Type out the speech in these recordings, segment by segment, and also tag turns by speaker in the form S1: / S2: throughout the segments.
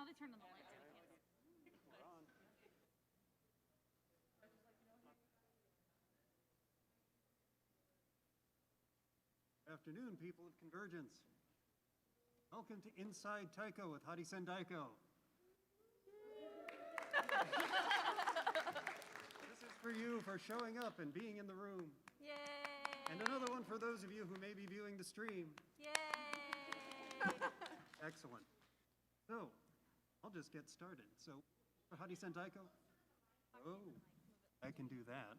S1: they turned on the lights, so we can't see.
S2: We're on. Good afternoon, people of Convergence. Welcome to Inside Taiko with Harisen Daiko. This is for you for showing up and being in the room.
S1: Yay!
S2: And another one for those of you who may be viewing the stream.
S1: Yay!
S2: Excellent. So, I'll just get started. So, for Harisen Daiko, oh, I can do that.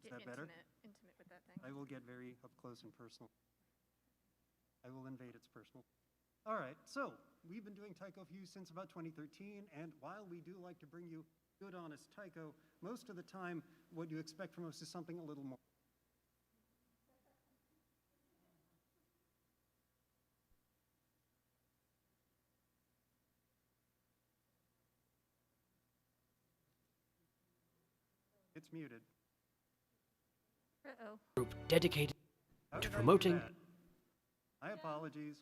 S2: Is that better?
S3: Intimate with that thing.
S2: I will get very up close and personal. I will invade its personal. All right, so we've been doing Taiko for you since about 2013, and while we do like to bring you good, honest Taiko, most of the time what you expect from us is something a little more. It's muted.
S3: Uh-oh.
S4: Group dedicated
S2: How
S4: to
S2: did I do
S4: promoting.
S2: that? My apologies.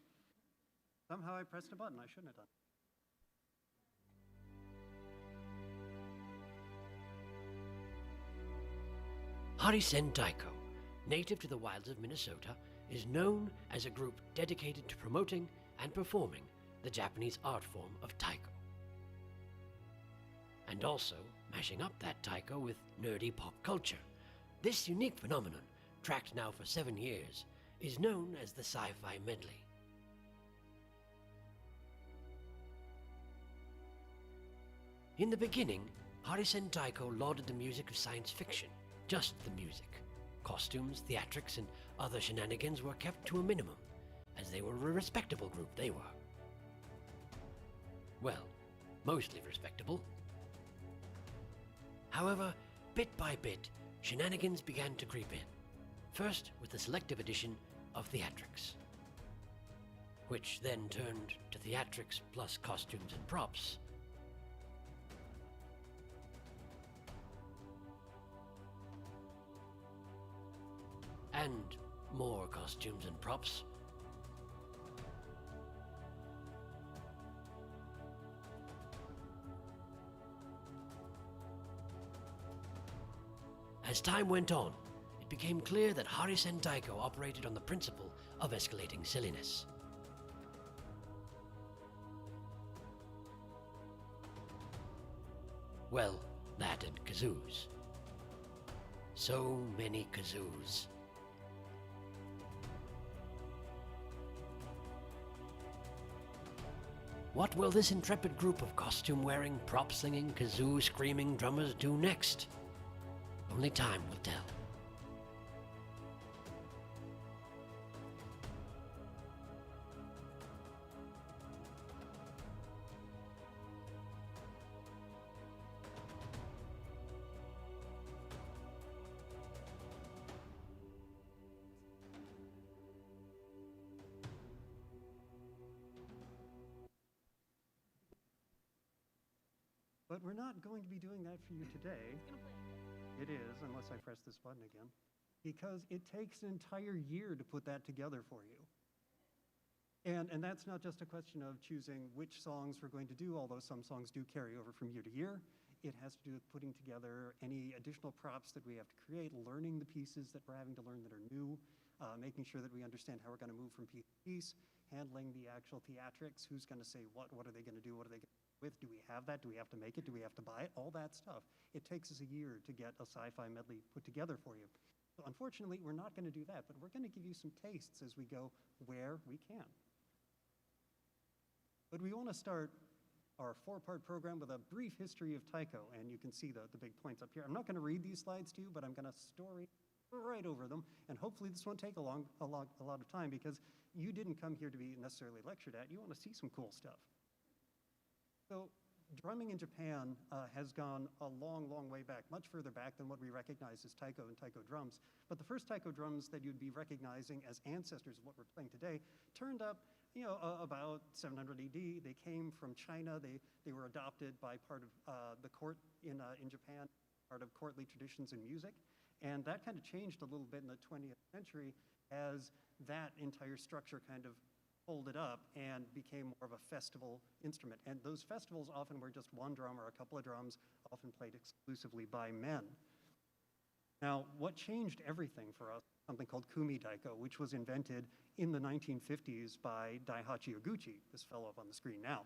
S2: Somehow I pressed a button I shouldn't have done.
S4: Harisen Daiko, native to the wilds of Minnesota, is known as a group dedicated to promoting and performing the Japanese art form of taiko. And also mashing up that taiko with nerdy pop culture. This unique phenomenon, tracked now for 7 years, is known as the SCIFI Medley. In the beginning, Harisen Daiko lauded the music of science fiction, just the music. Costumes, theatrics, and other shenanigans were kept to a minimum, as they were a respectable group they were. Well, mostly respectable. However, bit by bit, shenanigans began to creep in. First with the selective edition of theatrics, which then turned to theatrics plus costumes and props. And more costumes and props. As time went on, it became clear that Harisen Daiko operated on the principle of escalating silliness. Well, that and kazoos. So many kazoos. What will this intrepid group of costume-wearing, prop-slinging, kazoo-screaming drummers do next? Only time will tell.
S2: But we're not going to be doing that for you today. It is, unless I press this button again, because it takes an entire year to put that together for you. And that's not just a question of choosing which songs we're going to do, although some songs do carry over from year to year. It has to do with putting together any additional props that we have to create, learning the pieces that we're having to learn that are new, making sure that we understand how we're going to move from piece to piece, handling the actual theatrics, who's going to say what are they going to do, what are they going to do with, do we have that, do we have to make it, do we have to buy it, all that stuff. It takes us a year to get a sci-fi medley put together for you. So unfortunately, we're not going to do that, but we're going to give you some tastes as we go where we can. But we want to start our 4-part program with a brief history of taiko, and you can see the big points up here. I'm not going to read these slides to you, but I'm going to story right over them, and hopefully this won't take a lot of time, because you didn't come here to be necessarily lectured at. You want to see some cool stuff. So drumming in Japan has gone a long, long way back, much further back than what we recognize as taiko and taiko drums. But the first taiko drums that you'd be recognizing as ancestors of what we're playing today turned up, about 700 AD. They came from China. They were adopted by part of the court in Japan, part of courtly traditions in music. And that kind of changed a little bit in the 20th century as that entire structure kind of folded up and became more of a festival instrument. And those festivals often were just one drum or a couple of drums, often played exclusively by men. Now, what changed everything for us, something called Kumi Daiko, which was invented in the 1950s by Daihachi Oguchi, this fellow up on the screen now.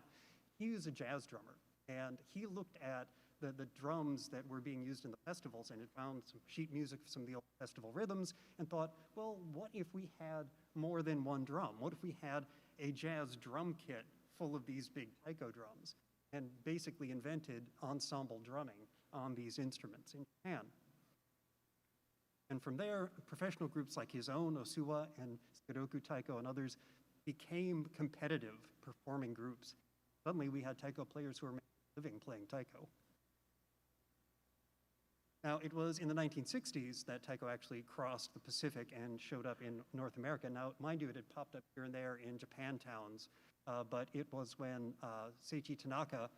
S2: He was a jazz drummer, and he looked at the drums that were being used in the festivals and had found some sheet music for some of the old festival rhythms and thought, well, what if we had more than one drum? What if we had a jazz drum kit full of these big taiko drums? And basically invented ensemble drumming on these instruments in Japan. And from there, professional groups like his own, Osuwa and Sudoku Taiko and others became competitive performing groups. Suddenly we had taiko players who were making a living playing taiko. Now, it was in the 1960s that taiko actually crossed the Pacific and showed up in North America. Now, mind you, it had popped up here and there in Japan towns, but it was when Seiichi Tanaka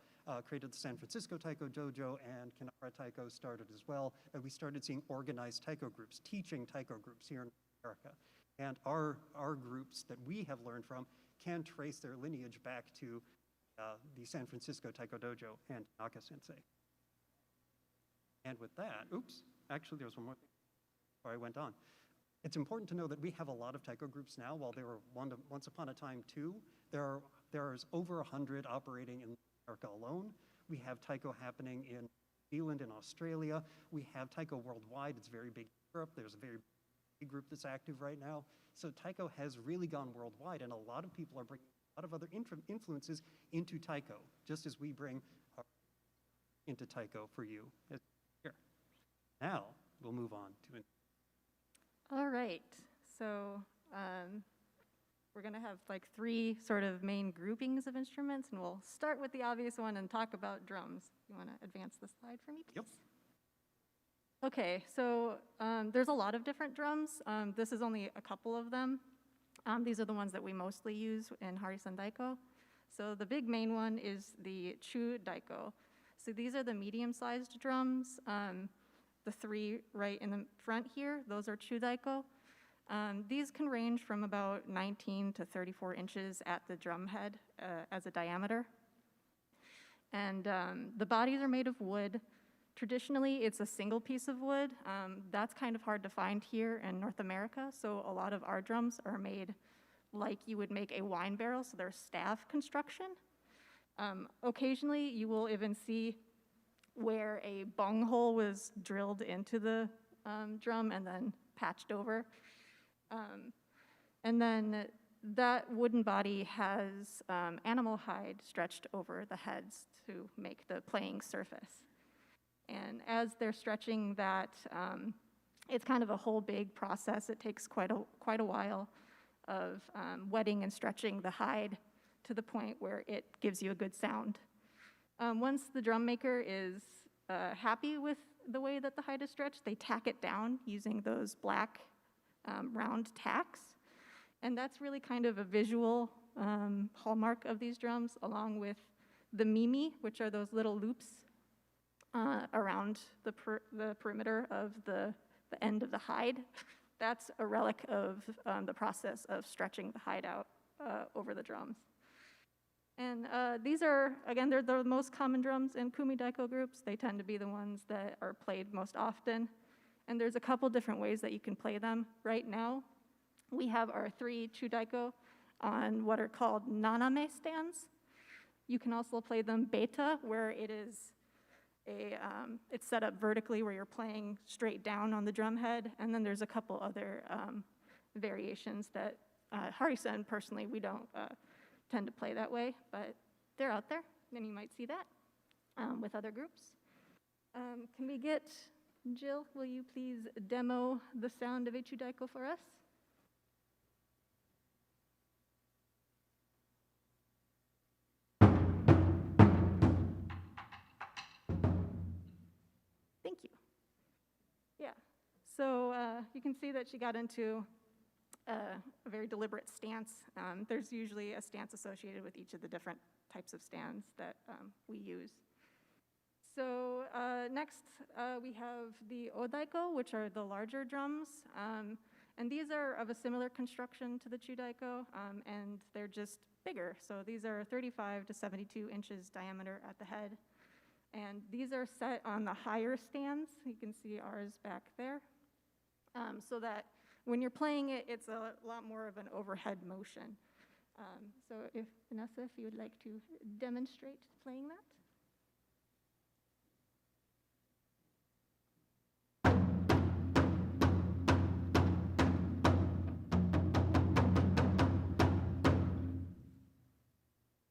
S2: created the San Francisco Taiko Dojo and Kinara Taiko started as well, and we started seeing organized taiko groups, teaching taiko groups here in America. And our groups that we have learned from can trace their lineage back to the San Francisco Taiko Dojo and Tanaka Sensei. And with that, oops, actually there was one more thing before I went on. It's important to know that we have a lot of taiko groups now, while there were once upon a time two. There's over 100 operating in America alone. We have taiko happening in New Zealand and Australia. We have taiko worldwide. It's very big in Europe. There's a very big group that's active right now. So taiko has really gone worldwide, and a lot of people are bringing a lot of other influences into taiko, just as we bring our into taiko for you here. Now we'll move on to.
S3: All right, so we're gonna have like three sort of main groupings of instruments, and we'll start with the obvious one and talk about drums. You wanna advance the slide for me, please?
S2: Yep.
S3: Okay, so there's a lot of different drums. This is only a couple of them. These are the ones that we mostly use in Harisen Daiko. So the big main one is the Chu Daiko. So these are the medium-sized drums. The three right in the front here, those are Chu Daiko. These can range from about 19 to 34 inches at the drum head as a diameter. And the bodies are made of wood. Traditionally, it's a single piece of wood. That's kind of hard to find here in North America, so a lot of our drums are made like you would make a wine barrel, so they're staff construction. Occasionally, you will even see where a bung hole was drilled into the drum and then patched over. And then that wooden body has animal hide stretched over the heads to make the playing surface. And as they're stretching that, it's kind of a whole big process. It takes quite a while of wetting and stretching the hide to the point where it gives you a good sound. Once the drum maker is happy with the way that the hide is stretched, they tack it down using those black round tacks. And that's really kind of a visual hallmark of these drums, along with the mimi, which are those little loops around the perimeter of the end of the hide. That's a relic of the process of stretching the hide out over the drums. And these are, again, they're the most common drums in Kumi Daiko groups. They tend to be the ones that are played most often. And there's a couple different ways that you can play them. Right now, we have our 3 Chu Daiko on what are called naname stands. You can also play them beta, where it is it's set up vertically where you're playing straight down on the drum head, and then there's a couple other variations that Harisen, personally, we don't tend to play that way, but they're out there, and you might see that with other groups. Can we get, Jill, will you please demo the sound of a Chu Daiko for us? Thank you. Yeah, so you can see that she got into a very deliberate stance. There's usually a stance associated with each of the different types of stands that we use. So next we have the Odaiko, which are the larger drums. And these are of a similar construction to the Chudaiko, and they're just bigger. So these are 35 to 72 inches diameter at the head. And these are set on the higher stands. You can see ours back there. So that when you're playing it, it's a lot more of an overhead motion. So if, Vanessa, if you would like to demonstrate playing that.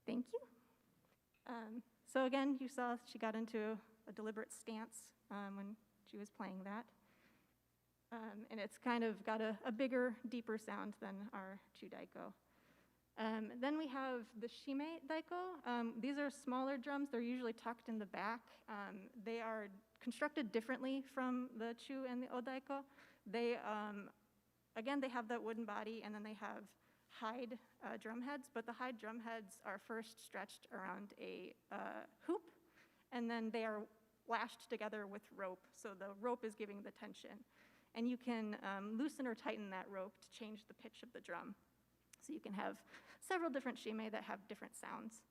S3: Thank you. So again, you saw she got into a deliberate stance when she was playing that. And it's kind of got a bigger, deeper sound than our Chudaiko. Then we have the Shime Daiko. These are smaller drums. They're usually tucked in the back. They are constructed differently from the Chu and the Odaiko. They, again, they have that wooden body, and then they have hide drum heads, but the hide drum heads are first stretched around a hoop, and then they are lashed together with rope, so the rope is giving the tension. And you can loosen or tighten that rope to change the pitch of the drum. So you can have several different shime that have different sounds.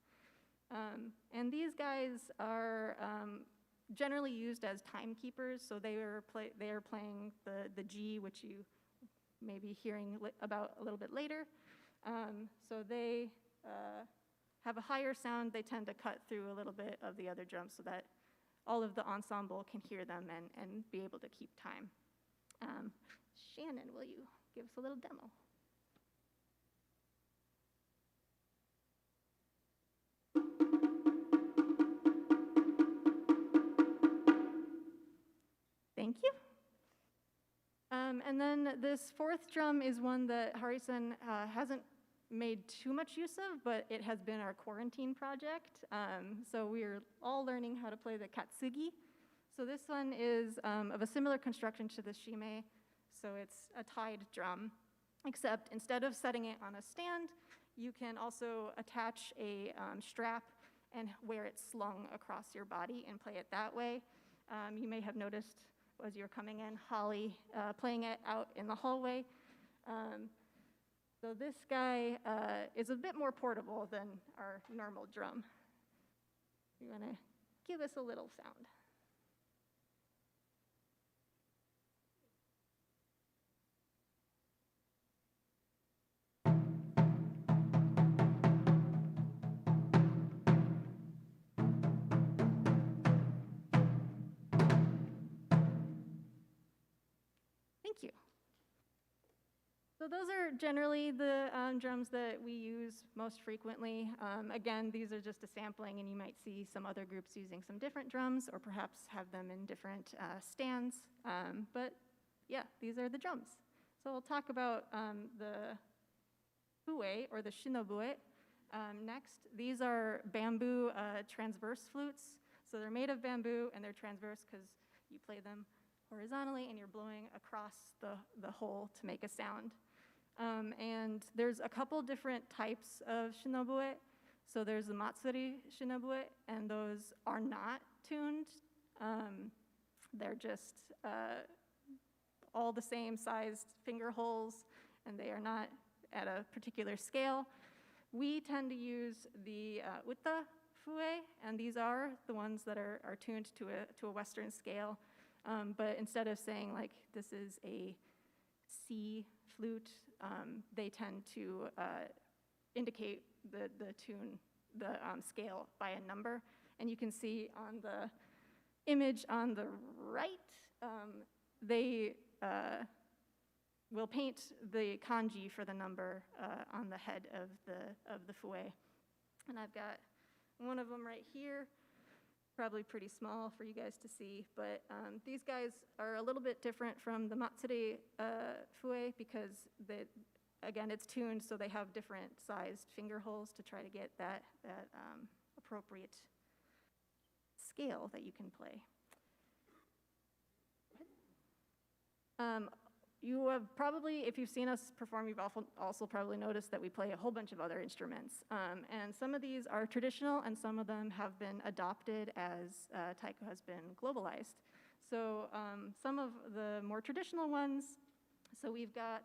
S3: And these guys are generally used as timekeepers, so they are playing the G, which you may be hearing about a little bit later. So they have a higher sound. They tend to cut through a little bit of the other drums so that all of the ensemble can hear them and be able to keep time. Shannon, will you give us a little demo? Thank you. And then this fourth drum is one that Harisen hasn't made too much use of, but it has been our quarantine project. So we're all learning how to play the katsugi. So this one is of a similar construction to the shime. So it's a tied drum, except instead of setting it on a stand, you can also attach a strap and wear it slung across your body and play it that way. You may have noticed as you're coming in, Holly playing it out in the hallway. So this guy is a bit more portable than our normal drum. You want to give us a little sound. Thank you. So those are generally the drums that we use most frequently. Again, these are just a sampling, and you might see some other groups using some different drums, or perhaps have them in different stands. But yeah, these are the drums. So we'll talk about the fue, or the shinobue, next. These are bamboo transverse flutes. So they're made of bamboo, and they're transverse because you play them horizontally, and you're blowing across the hole to make a sound. And there's a couple different types of shinobue. So there's the Matsuri shinobue, and those are not tuned. They're just all the same sized finger holes, and they are not at a particular scale. We tend to use the uta fue, and these are the ones that are tuned to a Western scale. But instead of saying, like, this is a C flute, they tend to indicate the tune, the scale by a number. And you can see on the image on the right, they will paint the kanji for the number on the head of the fue. And I've got one of them right here. Probably pretty small for you guys to see, but these guys are a little bit different from the Matsuri fue because, again, it's tuned, so they have different sized finger holes to try to get that appropriate scale that you can play. You have probably, if you've seen us perform, you've also probably noticed that we play a whole bunch of other instruments. And some of these are traditional, and some of them have been adopted as Taiko has been globalized. So some of the more traditional ones So we've got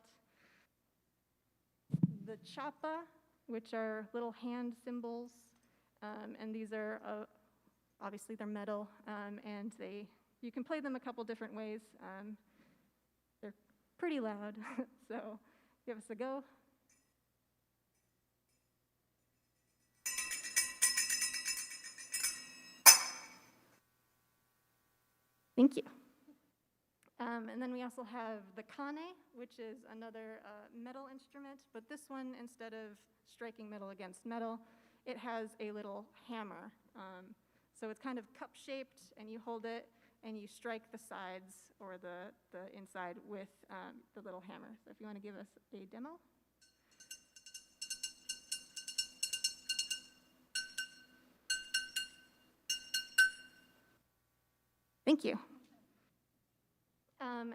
S3: the chapa, which are little hand cymbals, and these are, obviously they're metal, and you can play them a couple different ways. They're pretty loud, so give us a go. Thank you. And then we also have the kane, which is another metal instrument, but this one, instead of striking metal against metal, it has a little hammer. So it's kind of cup-shaped, and you hold it, and you strike the sides or the inside with the little hammer. So if you want to give us a demo. Thank you.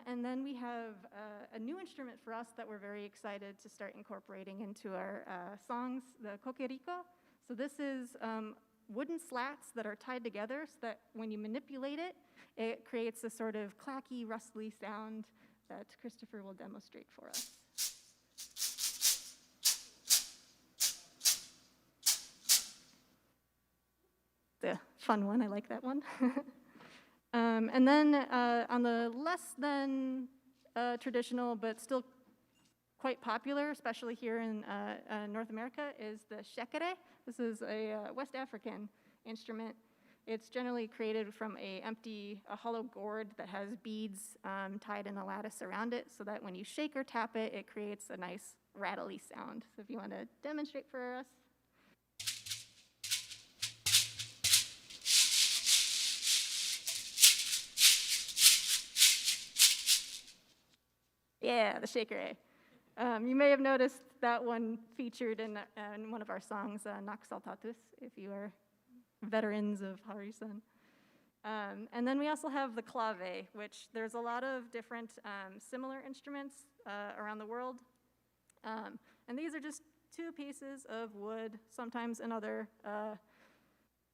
S3: And then we have a new instrument for us that we're very excited to start incorporating into our songs, the kokeriko. So this is wooden slats that are tied together so that when you manipulate it, it creates a sort of clacky, rustly sound that Christopher will demonstrate for us. The fun one, I like that one. And then on the less than traditional, but still quite popular, especially here in North America, is the shekere. This is a West African instrument. It's generally created from a hollow gourd that has beads tied in a lattice around it, so that when you shake or tap it, it creates a nice rattly sound. So if you want to demonstrate for us. Yeah, the shaker. You may have noticed that one featured in one of our songs, Naksaltatus, if you are veterans of Harisen. And then we also have the clave, which there's a lot of different similar instruments around the world. And these are just two pieces of wood, sometimes another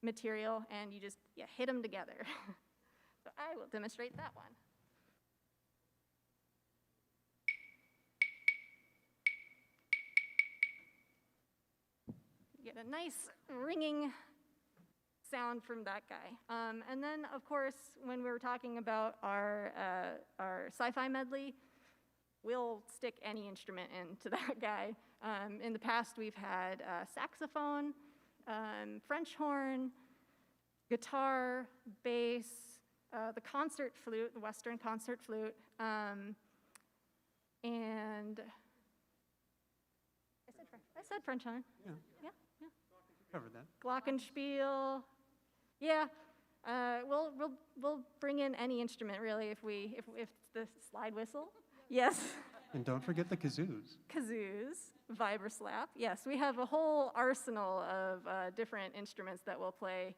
S3: material, and you just hit them together. So I will demonstrate that one. Get a nice ringing sound from that guy. And then, of course, when we were talking about our SCIFI medley, we'll stick any instrument into that guy. In the past, we've had saxophone, French horn, guitar, bass, the concert flute, the Western concert flute, and I said French horn.
S2: Yeah.
S3: Yeah.
S2: Covered that.
S3: Glockenspiel. Yeah, we'll bring in any instrument really if the slide whistle. Yes.
S2: And don't forget the kazoos.
S3: Kazoos, vibroslap. Yes, we have a whole arsenal of different instruments that we'll play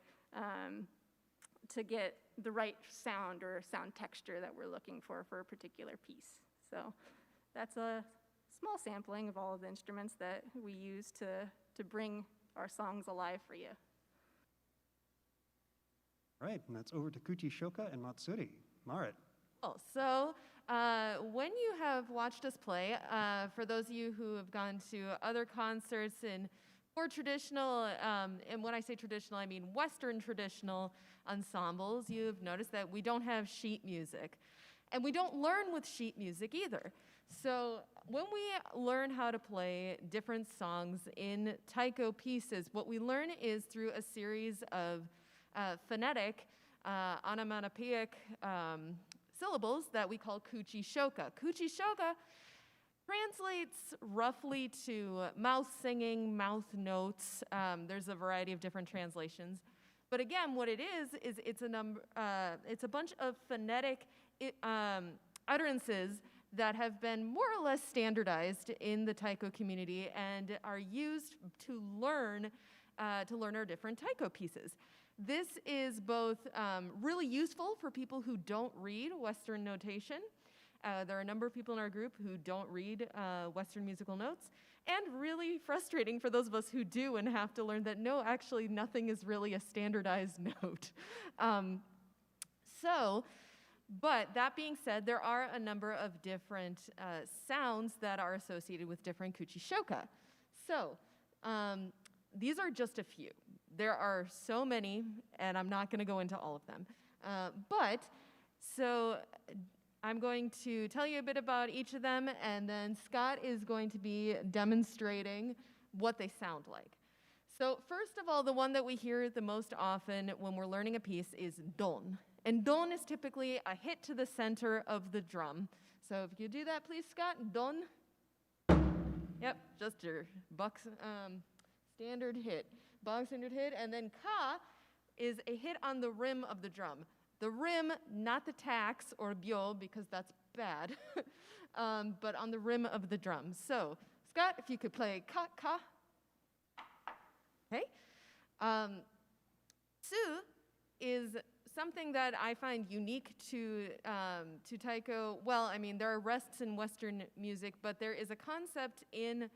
S3: to get the right sound or sound texture that we're looking for a particular piece. So that's a small sampling of all of the instruments that we use to bring our songs alive for you.
S2: Right, and that's over to Kuchishouka and Matsuri. Marit.
S5: Oh, so when you have watched us play, for those of you who have gone to other concerts in more traditional, and when I say traditional, I mean Western traditional ensembles, you've noticed that we don't have sheet music. And we don't learn with sheet music either. So when we learn how to play different songs in Taiko pieces, what we learn is through a series of phonetic, onomatopoeic syllables that we call Kuchishouka. Kuchishouka translates roughly to mouth singing, mouth notes. There's a variety of different translations. But again, what it is it's a bunch of phonetic utterances that have been more or less standardized in the Taiko community and are used to learn our different Taiko pieces. This is both really useful for people who don't read Western notation. There are a number of people in our group who don't read Western musical notes, and really frustrating for those of us who do and have to learn that no, actually nothing is really a standardized note. So But that being said, there are a number of different sounds that are associated with different kuchishouka. So these are just a few. There are so many, and I'm not going to go into all of them. So I'm going to tell you a bit about each of them, and then Scott is going to be demonstrating what they sound like. So first of all, the one that we hear the most often when we're learning a piece is don. And don is typically a hit to the center of the drum. So if you do that, please, Scott, don. Yep, just your standard hit. Bog standard hit. And then ka is a hit on the rim of the drum. The rim, not the tax or byo, because that's bad, but on the rim of the drum. So, Scott, if you could play ka, ka. Okay. Su is something that I find unique to Taiko. Well, I mean, there are rests in Western music, but there is a concept in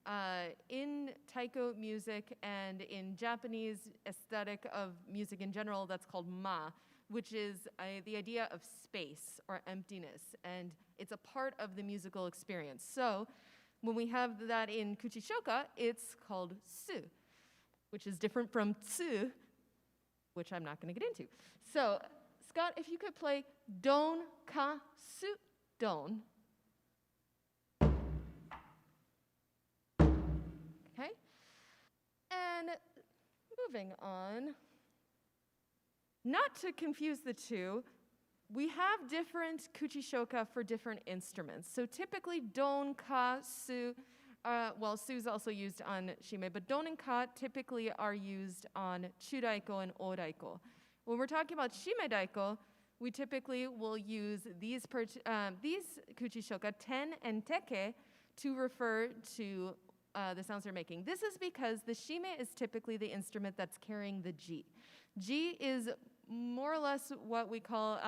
S5: Taiko music and in Japanese aesthetic of music in general that's called ma, which is the idea of space or emptiness, and it's a part of the musical experience. So when we have that in Kuchishouka, it's called su, which is different from tsu, which I'm not going to get into. So, Scott, if you could play don, ka, su, don. Okay? And moving on, not to confuse the two, we have different kuchishouka for different instruments. So typically don, ka, su, well, su's also used on shime, but don and ka typically are used on chudaiko and odaiko. When we're talking about shime daiko, we typically will use these kuchishouka, ten and teke, to refer to the sounds they're making. This is because the shime is typically the instrument that's carrying the ji. Ji is more or less what we call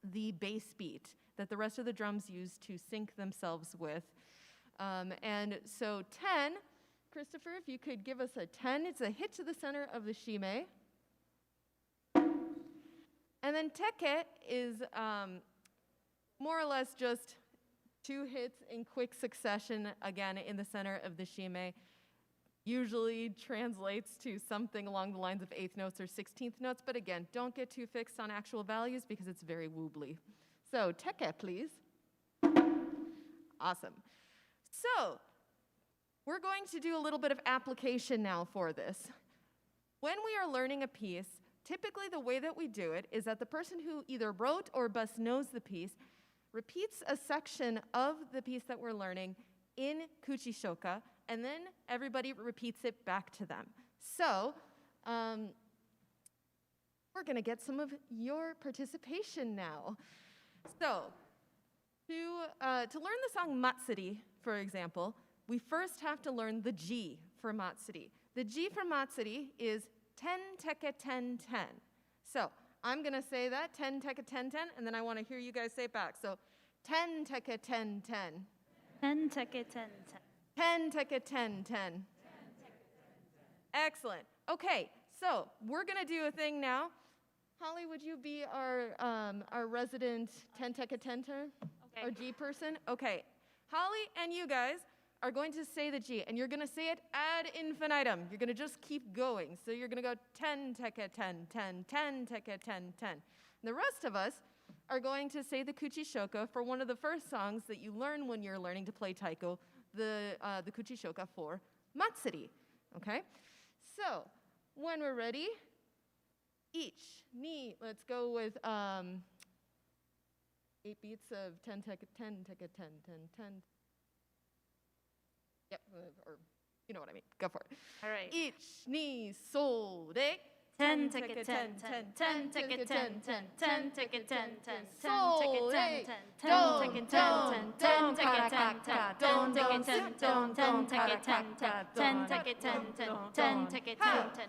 S5: the bass beat that the rest of the drums use to sync themselves with. And so 10, Christopher, if you could give us a 10, it's a hit to the center of the shime. And then teke is more or less just 2 hits in quick succession, again, in the center of the shime. Usually translates to something along the lines of 8th notes or 16th notes, but again, don't get too fixed on actual values because it's very woobly. So, teke, please. Awesome. So, we're going to do a little bit of application now for this. When we are learning a piece, typically the way that we do it is that the person who either wrote or best knows the piece repeats a section of the piece that we're learning in kuchishouka, and then everybody repeats it back to them. So, we're going to get some of your participation now. So, to learn the song Matsuri, for example, we first have to learn the ji for Matsuri. The ji for Matsuri is 10 teke 10 10. So, I'm going to say that, 10 teke 10 10, and then I want to hear you guys say it back. So, 10 teke 10 10.
S1: 10 teke 10 10.
S5: 10 teke 10 10. Excellent. Okay, so we're going to do a thing now. Holly, would you be our resident 10 teke 10 10?
S1: Okay.
S5: Our G person? Okay. Holly and you guys are going to say the G, and you're going to say it ad infinitum. You're going to just keep going. So you're going to go 10 teke 10 10, 10 teke 10 10. And the rest of us are going to say the kuchishouka for one of the first songs that you learn when you're learning to play taiko, the kuchishouka for Matsuri. Okay? So, when we're ready, each, ni, let's go with 8 beats of 10 teke 10 teke 10 10 10. Yep, or you know what I mean. Go for it.
S1: All right.
S5: Each, ni, so, de.
S1: 10 teke 10 10. 10 teke 10 10. 10 teke 10 10. 10 teke 10 10. 10 teke 10 10. 10 teke 10 10. Don teke 10 10. 10 teke 10 10. 10 teke 10 10. 10 teke 10 10.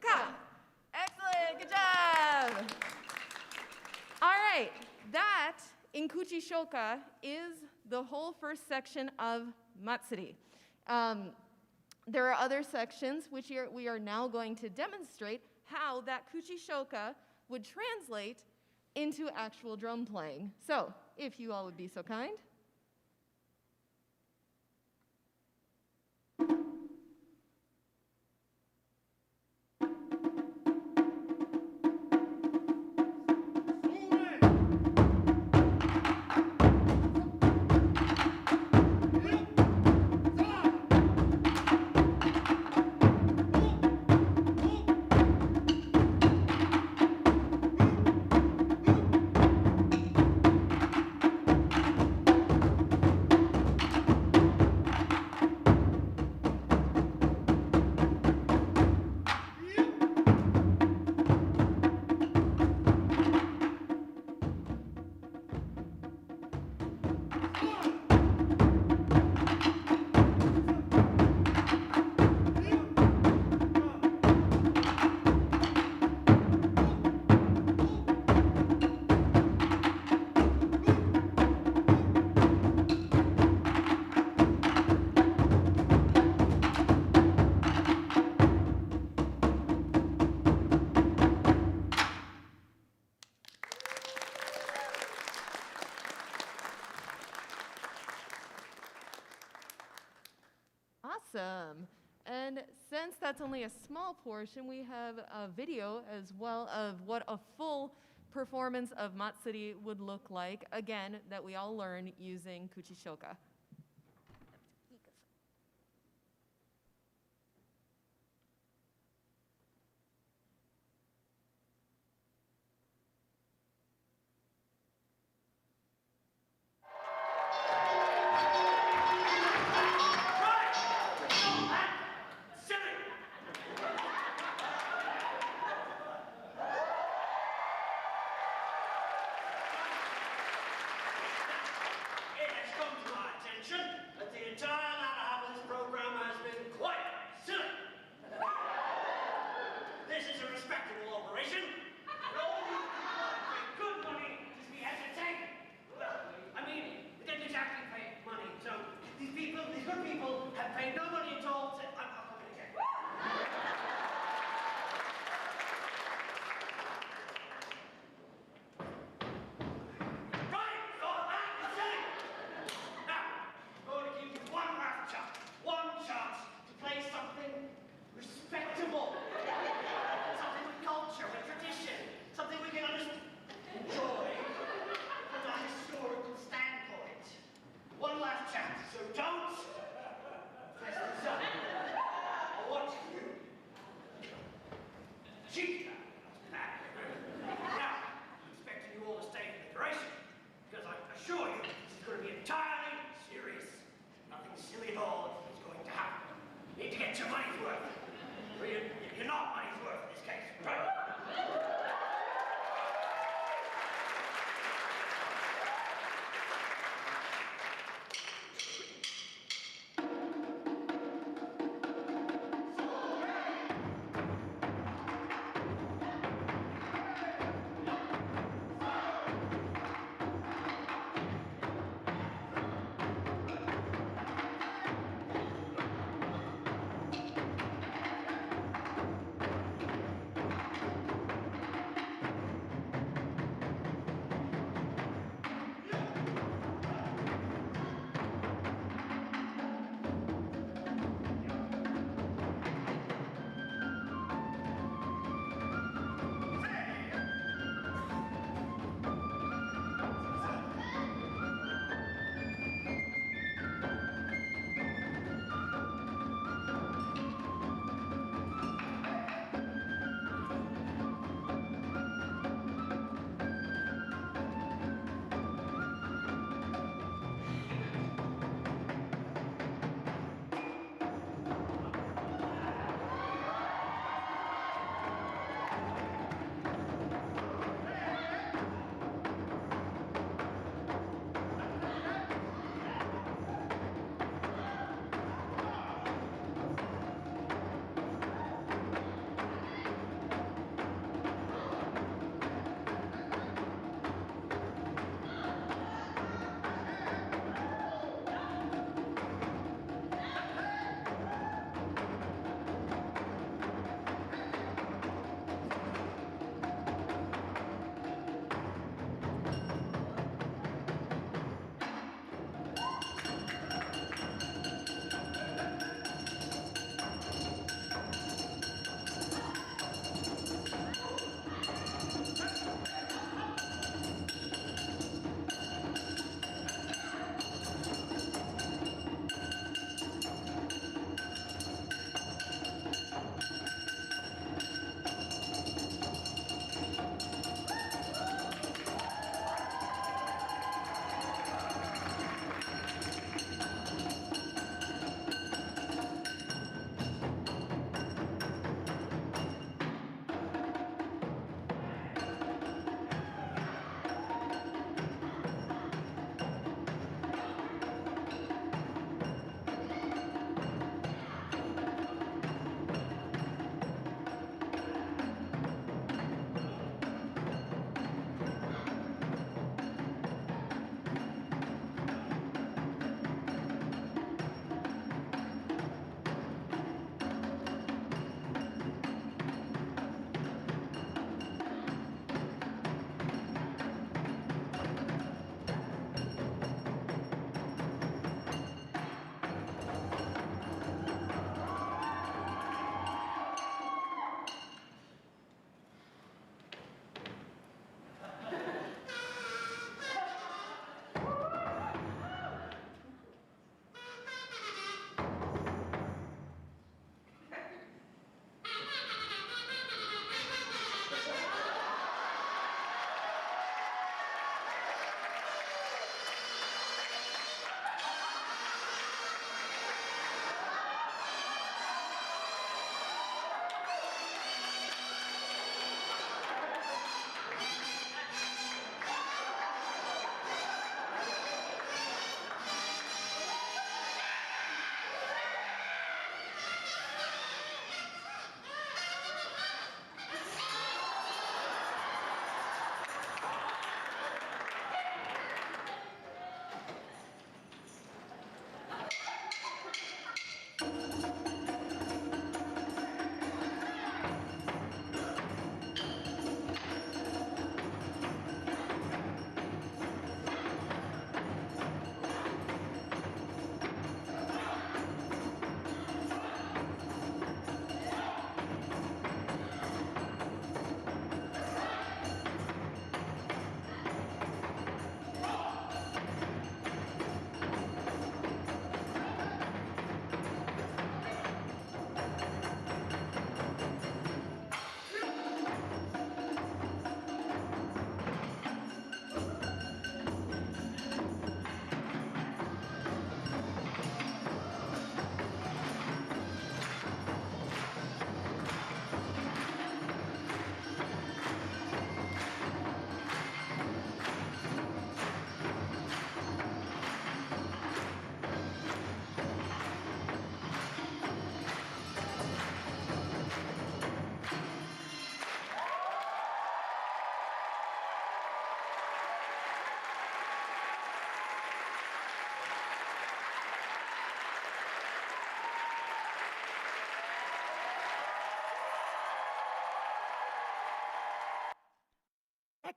S5: Ka. Excellent. Good job. All right. That in Kuchishouka is the whole first section of Matsuri. There are other sections which we are now going to demonstrate how that Kuchishouka would translate into actual drum playing. So, if you all would be so kind. Awesome. And since that's only a small portion, we have a video as well of what a full performance of Matsuri would look like, again, that we all learn using Kuchishouka.
S6: It has come to my attention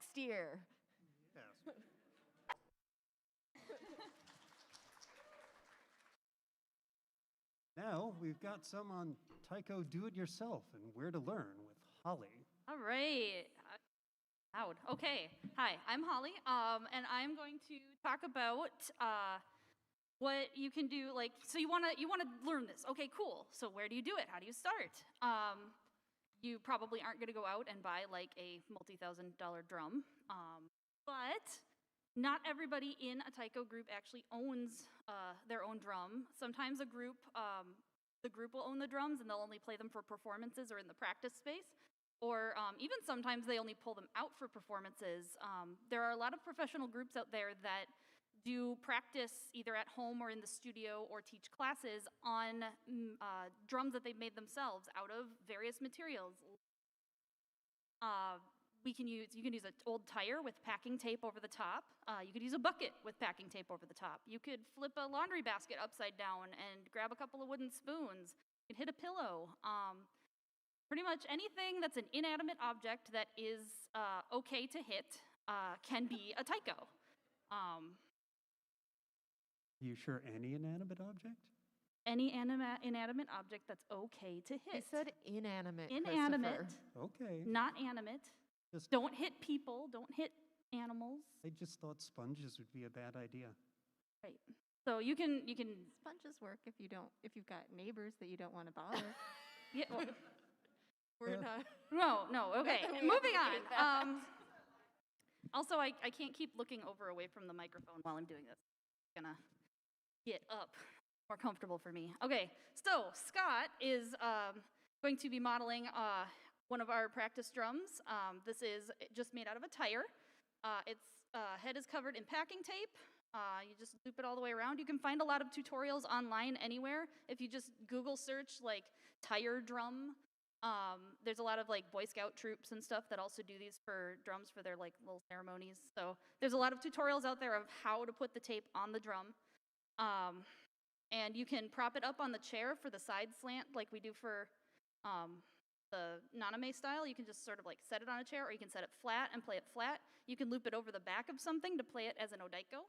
S5: next year.
S2: Yes. Now, we've got some on Taiko do-it-yourself and where to learn with Holly.
S1: All right. Loud. Okay. Hi, I'm Holly, and I'm going to talk about what you can do. Like, so you wanna learn this. Okay, cool. So where do you do it? How do you start? You probably aren't going to go out and buy like a multi-$1,000 drum, but not everybody in a taiko group actually owns their own drum. Sometimes the group will own the drums and they'll only play them for performances or in the practice space. Or even sometimes they only pull them out for performances. There are a lot of professional groups out there that do practice either at home or in the studio or teach classes on drums that they've made themselves out of various materials. You can use an old tire with packing tape over the top. You could use a bucket with packing tape over the top. You could flip a laundry basket upside down and grab a couple of wooden spoons. You can hit a pillow. Pretty much anything that's an inanimate object that is okay to hit can be a taiko.
S2: You sure any inanimate object?
S1: Any inanimate object that's okay to hit.
S5: I said inanimate.
S1: Inanimate,
S2: Okay.
S1: not animate.
S2: Just-
S1: Don't hit people, don't hit animals.
S2: I just thought sponges would be a bad idea.
S1: Right. So you can
S3: Sponges work if you've got neighbors that you don't want to bother.
S1: yeah, well,
S5: We're
S2: Yeah.
S5: not.
S1: no, okay.
S5: We
S1: Moving
S5: appreciate that.
S1: on. Also, I can't keep looking away from the microphone while I'm doing this. I'm gonna get up, more comfortable for me. Okay, so Scott is going to be modeling one of our practice drums. This is just made out of a tire. Its head is covered in packing tape. You just loop it all the way around. You can find a lot of tutorials online anywhere. If you just Google search like tire drum, there's a lot of like Boy Scout troops and stuff that also do these for drums for their like little ceremonies. So there's a lot of tutorials out there of how to put the tape on the drum. And you can prop it up on the chair for the side slant like we do for the naname style. You can just sort of like set it on a chair, or you can set it flat and play it flat. You can loop it over the back of something to play it as an odaiko.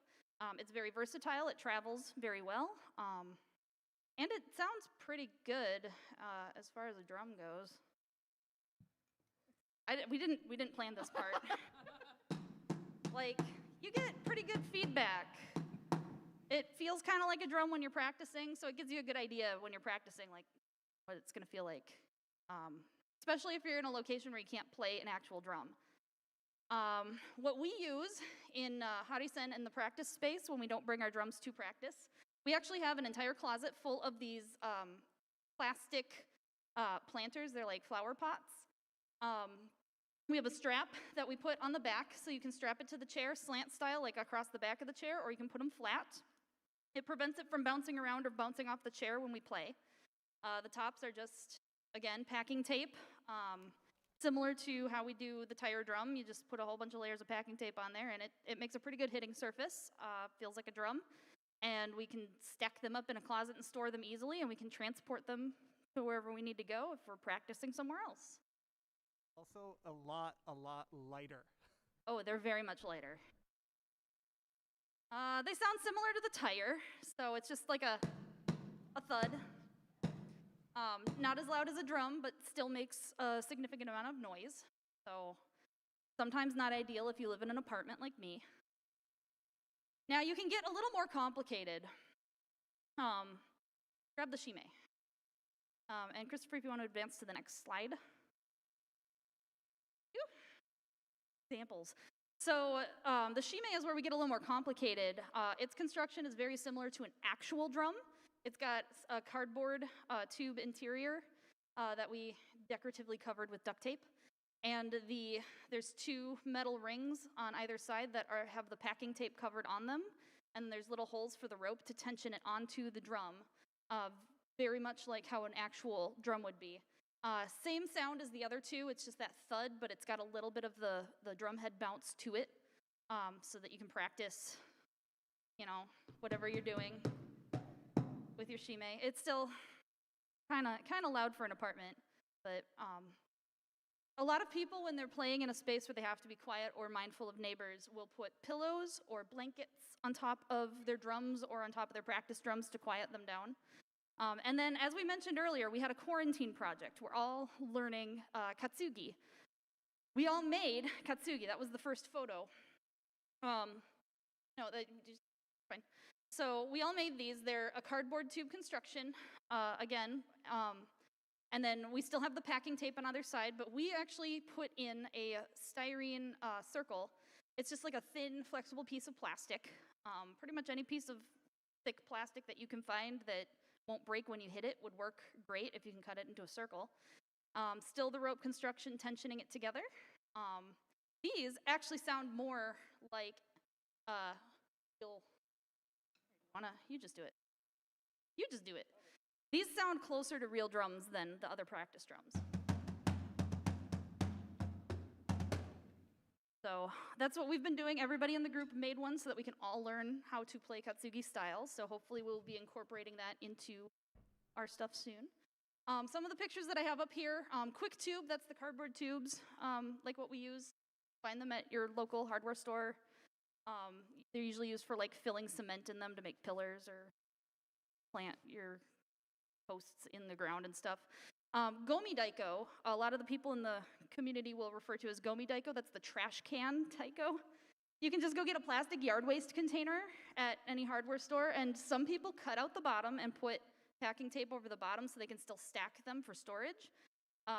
S1: It's very versatile. It travels very well. And it sounds pretty good as far as a drum goes. We didn't plan this part. Like, you get pretty good feedback. It feels kind of like a drum when you're practicing, so it gives you a good idea when you're practicing, like, what it's going to feel like. Especially if you're in a location where you can't play an actual drum. What we use in Harisen in the practice space when we don't bring our drums to practice, we actually have an entire closet full of these plastic planters. They're like flower pots. We have a strap that we put on the back, so you can strap it to the chair, slant style, like across the back of the chair, or you can put them flat. It prevents it from bouncing around or bouncing off the chair when we play. The tops are just, again, packing tape. Similar to how we do the tire drum, you just put a whole bunch of layers of packing tape on there, and it makes a pretty good hitting surface. Feels like a drum. And we can stack them up in a closet and store them easily, and we can transport them to wherever we need to go if we're practicing somewhere else.
S6: Also, a lot lighter.
S1: Oh, they're very much lighter. They sound similar to the tire, so it's just like a thud. Not as loud as a drum, but still makes a significant amount of noise. So sometimes not ideal if you live in an apartment like me. Now you can get a little more complicated. Grab the shime. And Christopher, if you want to advance to the next slide. Examples. So the shime is where we get a little more complicated. Its construction is very similar to an actual drum. It's got a cardboard tube interior that we decoratively covered with duct tape. And there's two metal rings on either side that have the packing tape covered on them. And there's little holes for the rope to tension it onto the drum, very much like how an actual drum would be. Same sound as the other two, it's just that thud, but it's got a little bit of the drum head bounce to it, so that you can practice, whatever you're doing with your shime. It's still kind of loud for an apartment, but A lot of people, when they're playing in a space where they have to be quiet or mindful of neighbors, will put pillows or blankets on top of their drums or on top of their practice drums to quiet them down. And then, as we mentioned earlier, we had a quarantine project. We're all learning katsugi. We all made katsugi. That was the first photo. No, just fine. So we all made these. They're a cardboard tube construction, again. And then we still have the packing tape on either side, but we actually put in a styrene circle. It's just like a thin, flexible piece of plastic. Pretty much any piece of thick plastic that you can find that won't break when you hit it would work great if you can cut it into a circle. Still the rope construction, tensioning it together. These actually sound more like, you just do it. You just do it. These sound closer to real drums than the other practice drums. So that's what we've been doing. Everybody in the group made one so that we can all learn how to play katsugi styles. So hopefully we'll be incorporating that into our stuff soon. Some of the pictures that I have up here, quick tube, that's the cardboard tubes, like what we use. Find them at your local hardware store. They're usually used for like filling cement in them to make pillars or plant your posts in the ground and stuff. Gomi Daiko, a lot of the people in the community will refer to as Gomi Daiko. That's the trash can Taiko. You can just go get a plastic yard waste container at any hardware store, and some people cut out the bottom and put packing tape over the bottom so they can still stack them for storage.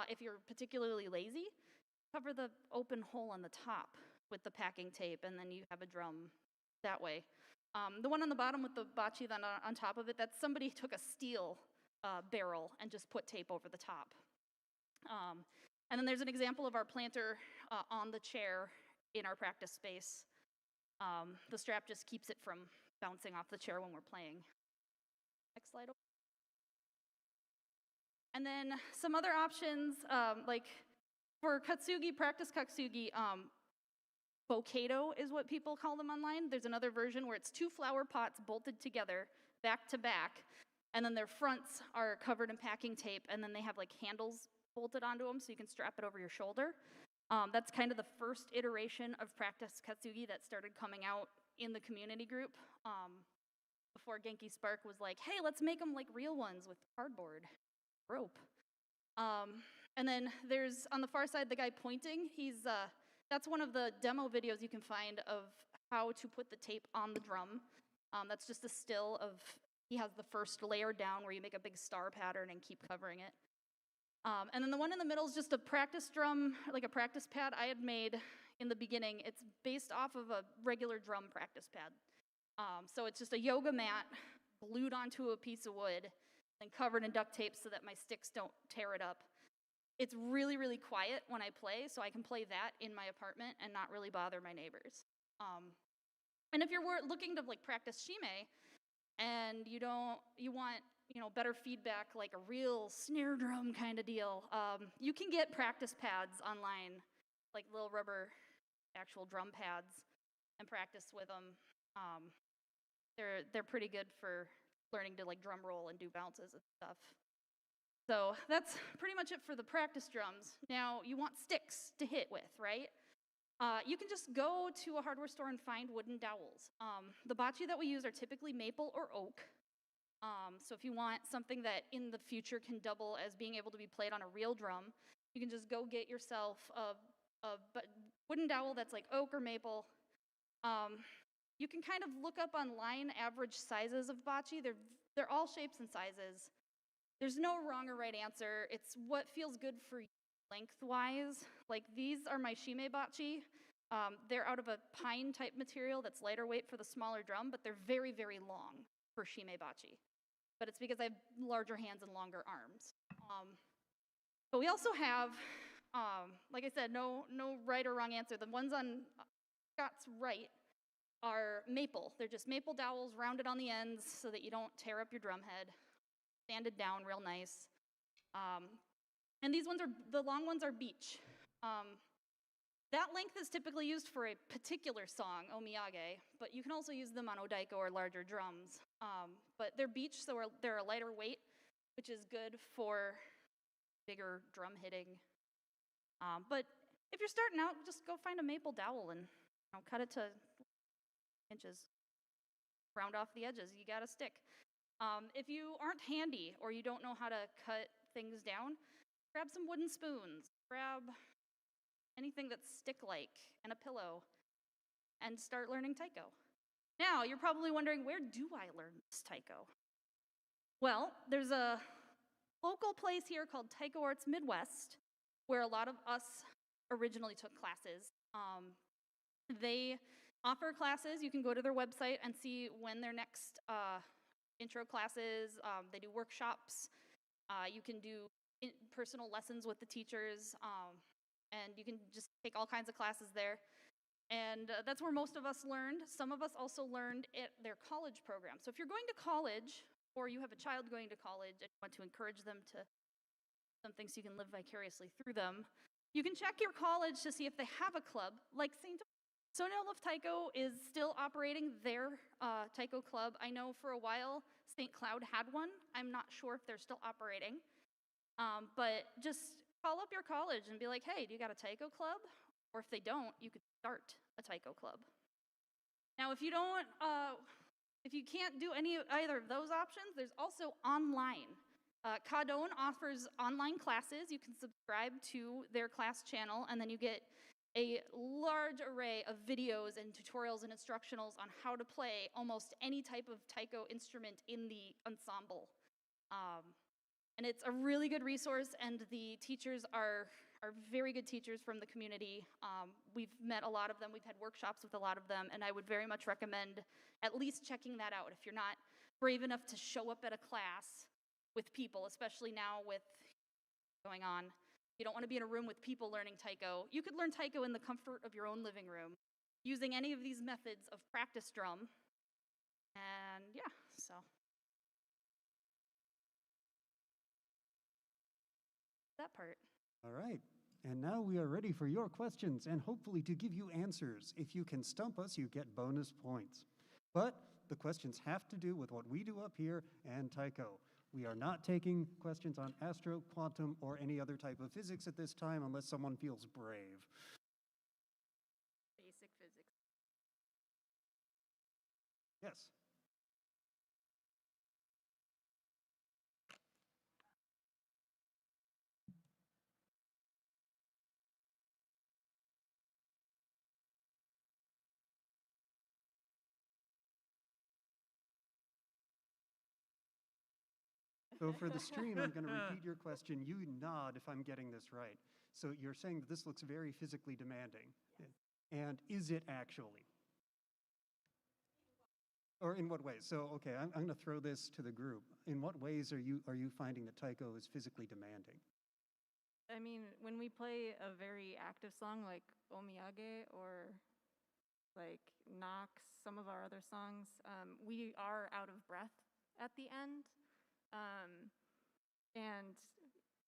S1: If you're particularly lazy, cover the open hole on the top with the packing tape, and then you have a drum that way. The one on the bottom with the bachi then on top of it, that's somebody took a steel barrel and just put tape over the top. And then there's an example of our planter on the chair in our practice space. The strap just keeps it from bouncing off the chair when we're playing. Next slide. And then some other options, like for katsugi, practice katsugi, bokado is what people call them online. There's another version where it's 2 flower pots bolted together, back to back, and then their fronts are covered in packing tape, and then they have like handles bolted onto them so you can strap it over your shoulder. That's kind of the first iteration of practice katsugi that started coming out in the community group. Before Genki Spark was like, hey, let's make them like real ones with cardboard, rope. And then there's, on the far side, the guy pointing. That's one of the demo videos you can find of how to put the tape on the drum. That's just a still of, he has the first layer down where you make a big star pattern and keep covering it. And then the one in the middle is just a practice drum, like a practice pad I had made in the beginning. It's based off of a regular drum practice pad. So it's just a yoga mat glued onto a piece of wood and covered in duct tape so that my sticks don't tear it up. It's really, really quiet when I play, so I can play that in my apartment and not really bother my neighbors. And if you're looking to like practice shime, and you want better feedback, like a real snare drum kind of deal, you can get practice pads online, like little rubber actual drum pads, and practice with them. They're pretty good for learning to like drum roll and do bounces and stuff. So that's pretty much it for the practice drums. Now, you want sticks to hit with, right? You can just go to a hardware store and find wooden dowels. The bachi that we use are typically maple or oak. So if you want something that in the future can double as being able to be played on a real drum, you can just go get yourself a wooden dowel that's like oak or maple. You can kind of look up online average sizes of bachi. They're all shapes and sizes. There's no wrong or right answer. It's what feels good for you lengthwise. Like these are my shime bachi. They're out of a pine type material that's lighter weight for the smaller drum, but they're very, very long for shime bachi. But it's because I have larger hands and longer arms. But we also have, like I said, no right or wrong answer. The ones on Scott's right are maple. They're just maple dowels rounded on the ends so that you don't tear up your drum head. Sanded down real nice. And these ones the long ones are beech. That length is typically used for a particular song, omiyage, but you can also use them on odaiko or larger drums. But they're beech, so they're a lighter weight, which is good for bigger drum hitting But if you're starting out, just go find a maple dowel and cut it to inches. Round off the edges. You got a stick. If you aren't handy or you don't know how to cut things down, grab some wooden spoons. Grab anything that's stick-like and a pillow and start learning taiko. Now, you're probably wondering, where do I learn this taiko? Well, there's a local place here called Taiko Arts Midwest where a lot of us originally took classes. They offer classes. You can go to their website and see when their next intro classes. They do workshops. You can do personal lessons with the teachers, and you can just take all kinds of classes there. And that's where most of us learned. Some of us also learned at their college program. So if you're going to college, or you have a child going to college and you want to encourage them to something so you can live vicariously through them, you can check your college to see if they have a club like St. Sonil of Taiko is still operating their Taiko club. I know for a while St. Cloud had one. I'm not sure if they're still operating. But just call up your college and be like, hey, do you got a Taiko club? Or if they don't, you could start a Taiko club. Now, if you don't, if you can't do either of those options, there's also online. Kadon offers online classes. You can subscribe to their class channel, and then you get a large array of videos and tutorials and instructionals on how to play almost any type of taiko instrument in the ensemble. And it's a really good resource, and the teachers are very good teachers from the community. We've met a lot of them. We've had workshops with a lot of them, and I would very much recommend at least checking that out if you're not brave enough to show up at a class with people, especially now with going on. You don't want to be in a room with people learning taiko. You could learn taiko in the comfort of your own living room using any of these methods of practice drum. And yeah, so. That part.
S2: All right. And now we are ready for your questions and hopefully to give you answers. If you can stump us, you get bonus points. But the questions have to do with what we do up here and taiko. We are not taking questions on astro, quantum, or any other type of physics at this time unless someone feels brave.
S3: Basic physics.
S2: Yes. So for the stream, I'm going to repeat your question. You nod if I'm getting this right. So you're saying that this looks very physically demanding. Yes. And is it actually? Or in what ways? So, okay, I'm going to throw this to the group. In what ways are you finding that taiko is physically demanding?
S3: I mean, when we play a very active song like Omiyage or like Knox, some of our other songs, we are out of breath at the end. And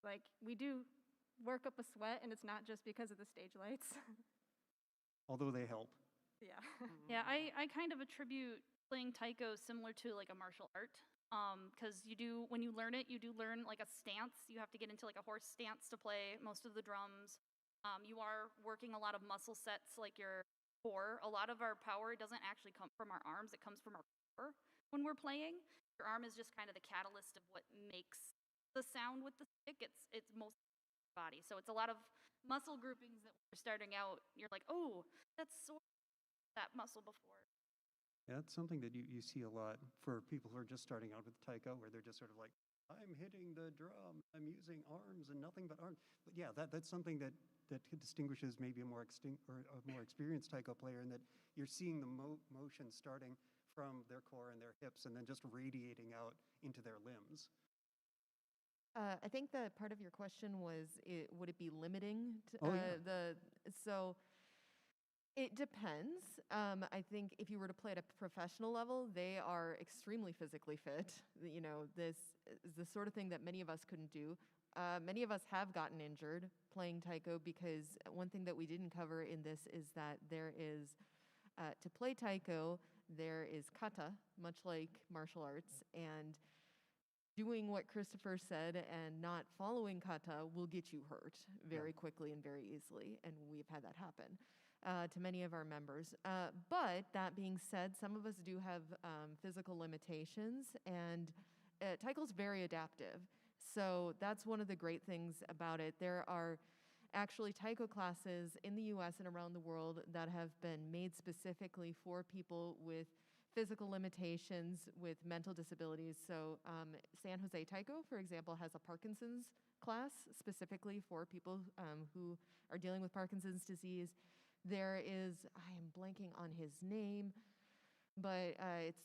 S3: like we do work up a sweat, and it's not just because of the stage lights.
S2: Although they help.
S3: Yeah.
S1: Yeah, I kind of attribute playing taiko similar to like a martial art. Because when you learn it, you do learn like a stance. You have to get into like a horse stance to play most of the drums. You are working a lot of muscle sets like your core. A lot of our power doesn't actually come from our arms, it comes from our core when we're playing. Your arm is just kind of the catalyst of what makes the sound with the stick. It's most body. So it's a lot of muscle groupings that we're starting out. You're like, oh, that's sort of that muscle before.
S2: Yeah, that's something that you see a lot for people who are just starting out with taiko, where they're just sort of like, I'm hitting the drum, I'm using arms and nothing but arms. But yeah, that's something that distinguishes maybe a more experienced taiko player, in that you're seeing the motion starting from their core and their hips and then just radiating out into their limbs.
S5: I think that part of your question was, would it be limiting? So it depends. I think if you were to play at a professional level, they are extremely physically fit. You know, this is the sort of thing that many of us couldn't do. Many of us have gotten injured playing taiko, because one thing that we didn't cover in this is that there is, to play taiko, there is kata, much like martial arts, and doing what Christopher said and not following kata will get you hurt very quickly and very easily, and we've had that happen to many of our members. But that being said, some of us do have physical limitations, and Taiko's very adaptive. So that's one of the great things about it. There are actually Taiko classes in the US and around the world that have been made specifically for people with physical limitations, with mental disabilities. So San Jose Taiko, for example, has a Parkinson's class specifically for people who are dealing with Parkinson's disease. There is, I am blanking on his name, but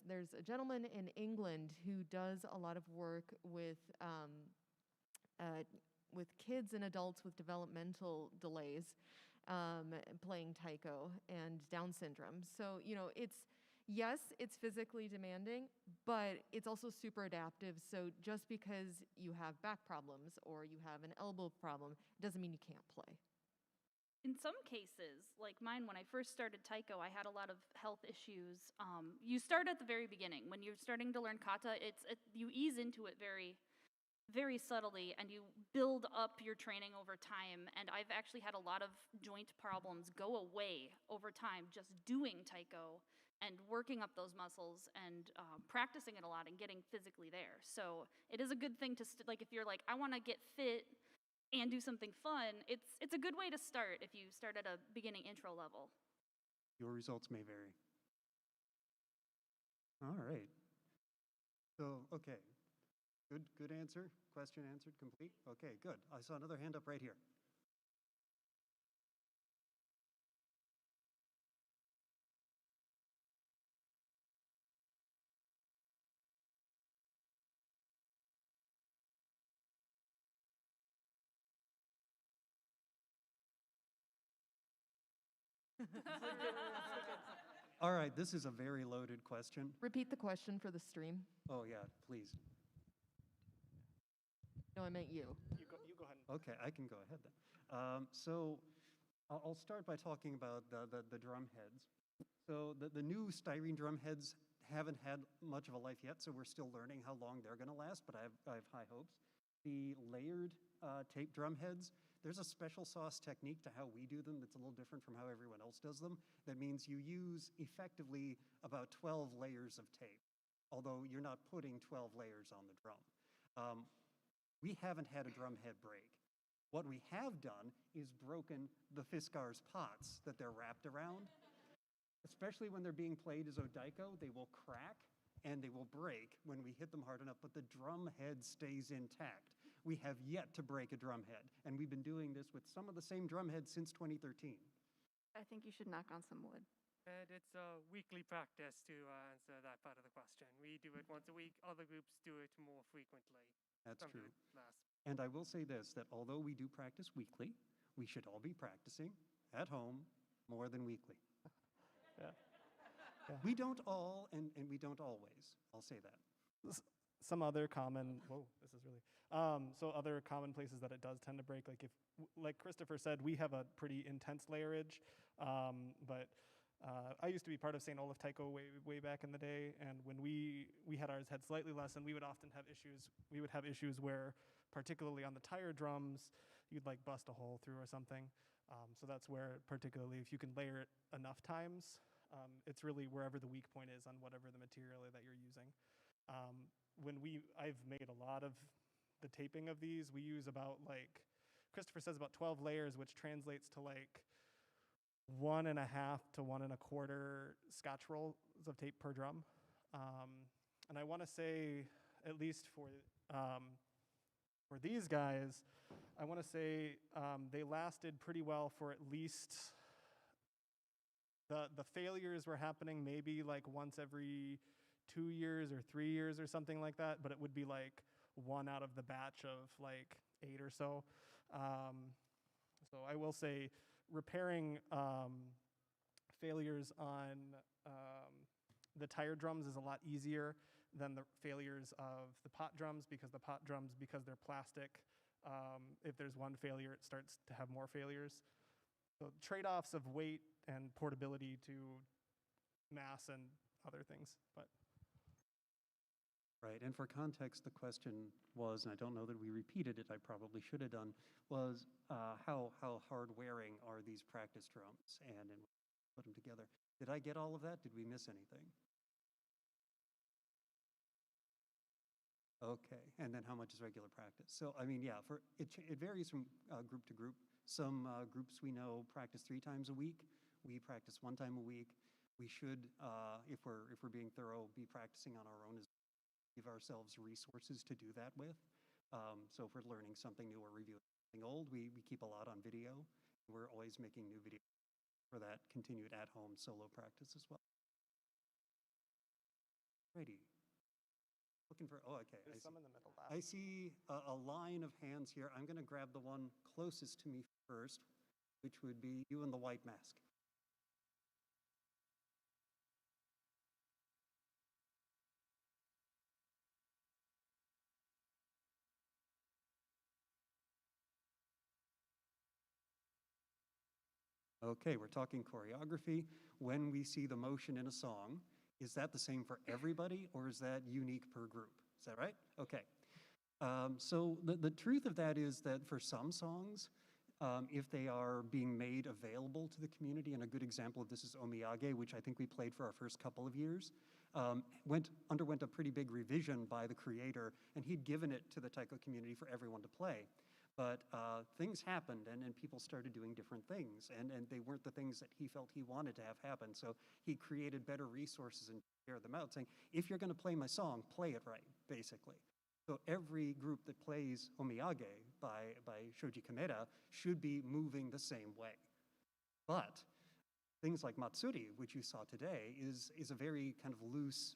S5: there's a gentleman in England who does a lot of work with kids and adults with developmental delays playing Taiko and Down syndrome. So, yes, it's physically demanding, but it's also super adaptive. So just because you have back problems or you have an elbow problem doesn't mean you can't play.
S1: In some cases, like mine, when I first started Taiko, I had a lot of health issues. You start at the very beginning. When you're starting to learn kata, you ease into it very, very subtly, and you build up your training over time. And I've actually had a lot of joint problems go away over time just doing Taiko and working up those muscles and practicing it a lot and getting physically there. So it is a good thing to, if you're like, I want to get fit and do something fun, it's a good way to start if you start at a beginning intro level.
S2: Your results may vary. All right. So, okay. Good answer. Question answered, complete. Okay, good. I saw another hand up right here. All right, this is a very loaded question.
S5: Repeat the question for the stream.
S2: Oh, yeah, please.
S5: No, I meant you.
S6: You go ahead.
S2: Okay, I can go ahead then. So I'll start by talking about the drum heads. So the new styrene drum heads haven't had much of a life yet, so we're still learning how long they're going to last, but I have high hopes. The layered tape drum heads, there's a special sauce technique to how we do them that's a little different from how everyone else does them. That means you use effectively about 12 layers of tape, although you're not putting 12 layers on the drum. We haven't had a drum head break. What we have done is broken the Fiskars pots that they're wrapped around. Especially when they're being played as Daiko, they will crack and they will break when we hit them hard enough, but the drum head stays intact. We have yet to break a drum head, and we've been doing this with some of the same drum heads since 2013.
S3: I think you should knock on some wood.
S7: And it's a weekly practice to answer that part of the question. We do it once a week. Other groups do it more frequently.
S2: That's true. And I will say this, that although we do practice weekly, we should all be practicing at home more than weekly.
S6: Yeah.
S2: We don't all, and we don't always. I'll say that.
S6: Some other common, whoa, this is really, so other common places that it does tend to break, like Christopher said, we have a pretty intense layerage, but I used to be part of St. Olaf Taiko way back in the day, and when we had ours had slightly less, and we would often have issues. We would have issues where, particularly on the tire drums, you'd bust a hole through or something. So that's where, particularly, if you can layer it enough times, it's really wherever the weak point is on whatever the material that you're using. I've made a lot of the taping of these. We use about Christopher says about 12 layers, which translates to 1.5 to 1.25 Scotch rolls of tape per drum. And I want to say, at least for these guys, I want to say they lasted pretty well for at least, the failures were happening maybe once every 2 years or 3 years or something like that, but it would be one out of the batch of 8 or so. So I will say repairing failures on the tire drums is a lot easier than the failures of the pot drums, because they're plastic, if there's one failure, it starts to have more failures. So trade-offs of weight and portability to mass and other things, but.
S2: Right, Right, and for context, the question was, and I don't know that we repeated it, I probably should have done, was how hard wearing are these practice drums, and put them together. Did I get all of that? Did we miss anything? Okay, and then how much is regular practice? So, I mean, yeah, it varies from group to group. Some groups we know practice 3 times a week. We practice 1 time a week. We should, if we're being thorough, be practicing on our own, as give ourselves resources to do that with. So if we're learning something new or reviewing something old, we keep a lot on video. We're always making new videos for that continued at-home solo practice as well. Righty. Looking for, oh, okay.
S6: There's some in the middle left.
S2: I see a line of hands here. I'm going to grab the one closest to me first, which would be you in the white mask. Okay, we're talking choreography. When we see the motion in a song, is that the same for everybody, or is that unique per group? Is that right? Okay. So the truth of that is that for some songs, if they are being made available to the community, and a good example of this is Omiyage, which I think we played for our first couple of years, underwent a pretty big revision by the creator, and he'd given it to the Taiko community for everyone to play. But things happened, and people started doing different things, and they weren't the things that he felt he wanted to have happen. So he created better resources and shared them out, saying, if you're going to play my song, play it right, basically. So every group that plays Omiyage by Shoji Kameda should be moving the same way. But things like Matsuri, which you saw today, is a very kind of loose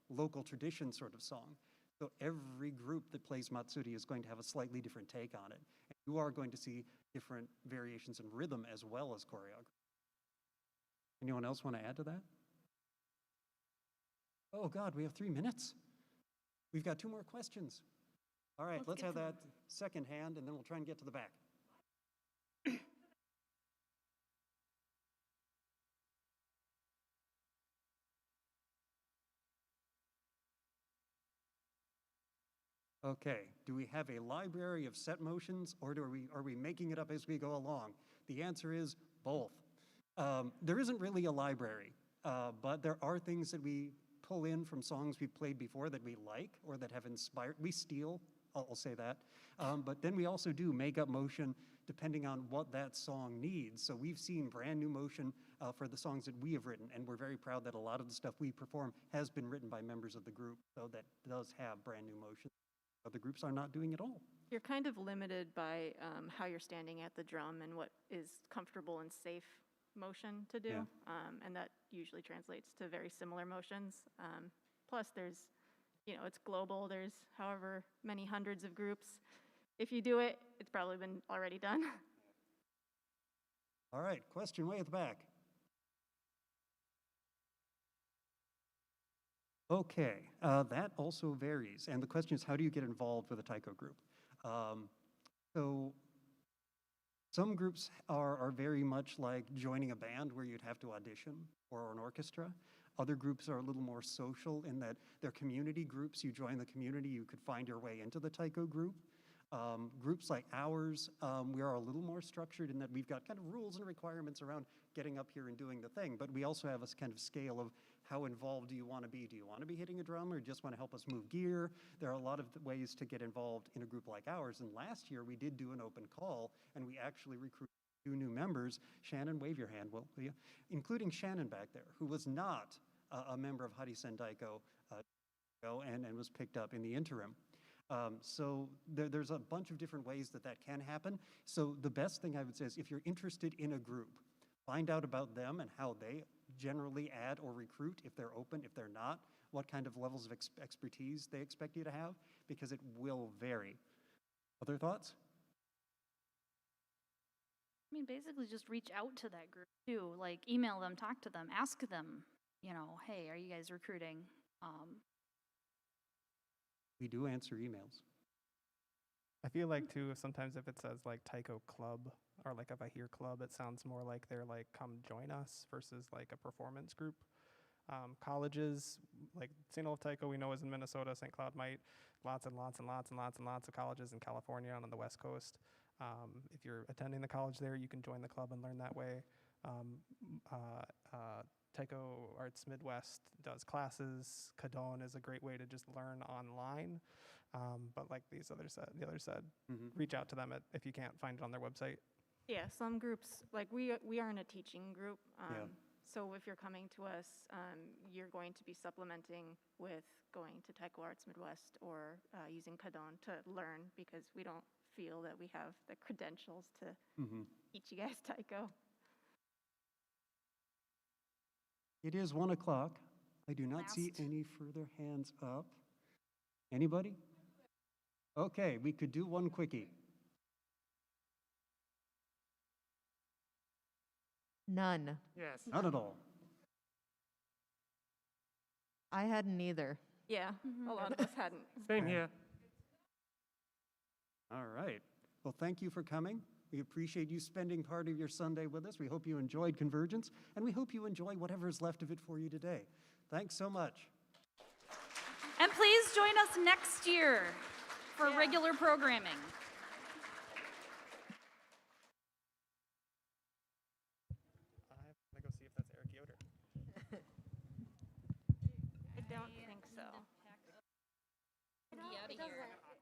S2: local tradition sort of song. So every group that plays Matsuri is going to have a slightly different take on it. And you are going to see different variations in rhythm as well as choreography. Anyone else want to add to that? Oh God, we have 3 minutes. We've got 2 more questions. All right, let's have that second hand, and then we'll try and get to the back. Okay, do we have a library of set motions, or are we making it up as we go along? The answer is both. There isn't really a library, but there are things that we pull in from songs we've played before that we like or that have inspired. We steal, I'll say that. But then we also do make up motion depending on what that song needs. So we've seen brand new motion for the songs that we have written, and we're very proud that a lot of the stuff we perform has been written by members of the group, so that does have brand new motion. Other groups are not doing at all.
S3: You're kind of limited by how you're standing at the drum and what is comfortable and safe motion to do.
S2: Yeah.
S3: And that usually translates to very similar motions. Plus there's, it's global. There's however many hundreds of groups. If you do it, it's probably been already done.
S2: All right, question way at the back. Okay, that also varies. And the question is, how do you get involved with a Taiko group? So some groups are very much like joining a band where you'd have to audition, or an orchestra. Other groups are a little more social in that they're community groups. You join the community, you could find your way into the Taiko group. Groups like ours, we are a little more structured in that we've got kind of rules and requirements around getting up here and doing the thing, but we also have a kind of scale of how involved do you want to be? Do you want to be hitting a drum, or just want to help us move gear? There are a lot of ways to get involved in a group like ours, and last year we did do an open call, and we actually recruited 2 new members. Shannon, wave your hand, will you? Including Shannon back there, who was not a member of Harisen Daiko and was picked up in the interim. So there's a bunch of different ways that can happen. So the best thing I would say is, if you're interested in a group, find out about them and how they generally add or recruit, if they're open, if they're not, what kind of levels of expertise they expect you to have, because it will vary. Other thoughts?
S1: I mean, basically just reach out to that group too, like email them, talk to them, ask them, hey, are you guys recruiting?
S2: We do answer emails.
S6: I feel like too, sometimes if it says like Taiko Club, or like if I hear club, it sounds more like they're like, come join us, versus like a performance group. Colleges, like St. Olaf Taiko, we know is in Minnesota, St. Cloud Might, lots and lots and lots and lots and lots of colleges in California and on the West Coast. If you're attending the college there, you can join the club and learn that way. Taiko Arts Midwest does classes. Kadon is a great way to just learn online. But like the other said, reach out to them if you can't find it on their website.
S3: Yeah, some groups, like we are in a teaching group.
S2: Yeah.
S3: So if you're coming to us, you're going to be supplementing with going to Taiko Arts Midwest or using Kadon to learn, because we don't feel that we have the credentials to teach you guys Taiko.
S2: It is 1 o'clock. I do not see any further hands up. Anybody? Okay, we could do one quickie.
S5: None.
S7: Yes.
S2: Not at all.
S5: I hadn't either.
S3: Yeah, a lot of us hadn't.
S7: Same
S2: Okay.
S7: here.
S2: All right. Well, thank you for coming. We appreciate you spending part of your Sunday with us. We hope you enjoyed Convergence, and we hope you enjoy whatever is left of it for you today. Thanks so much.
S1: And please join us next year for regular programming.
S6: I'm gonna go see if that's Eric Yoder.
S3: I don't think so.
S1: Get out of here.